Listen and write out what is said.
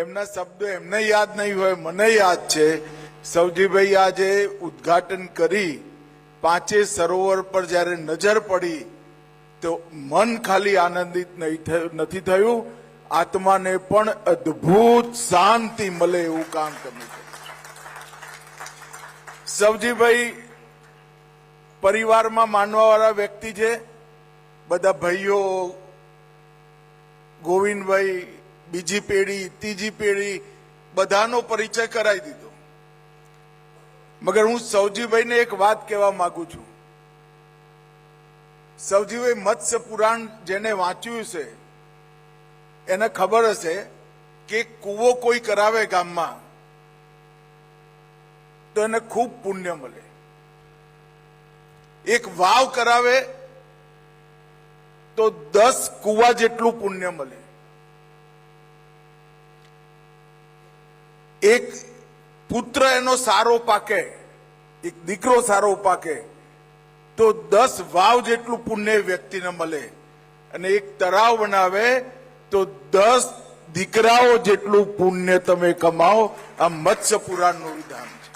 એમના શબ્દો એમને યાદ નહીં હોય, મને યાદ છે. સવજીભાઈ આજે ઉદ્ઘાટન કરી પાંચે સરોવર પર જ્યારે નજર પડી તો મન ખાલી આનંદિત નથી થયું, આત્માને પણ અદ્ભુત શાંતિ મળે એવું કામ કર્યું છે. સવજીભાઈ પરિવારમાં માનવાવાળા વ્યક્તિ છે. બધા ભાઈઓ, ગોવિંદભાઈ, બીજી પેઢી, ત્રીજી પેઢી, બધાનો પરિચય કરાવી દીધો. મગર હું સવજીભાઈને એક વાત કહેવા માંગુ છું. સવજીભાઈ મત્સ્ય પુરાણ જેને વાંચ્યું છે એને ખબર હશે કે કૂવો કોઈ કરાવે ગામમાં તો એને ખૂબ પુણ્ય મળે. એક વાવ કરાવે તો 10 કુવા જેટલું પુણ્ય મળે. એક પુત્ર એનો સારો પાકે, એક દીકરો સારો પાકે તો 10 વાવ જેટલું પુણ્ય વ્યક્તિને મળે. અને એક તળાવ બનાવે તો 10 દીકરાઓ જેટલું પુણ્ય તમે કમાઓ. આ મત્સ્ય પુરાણનું વિધાન છે.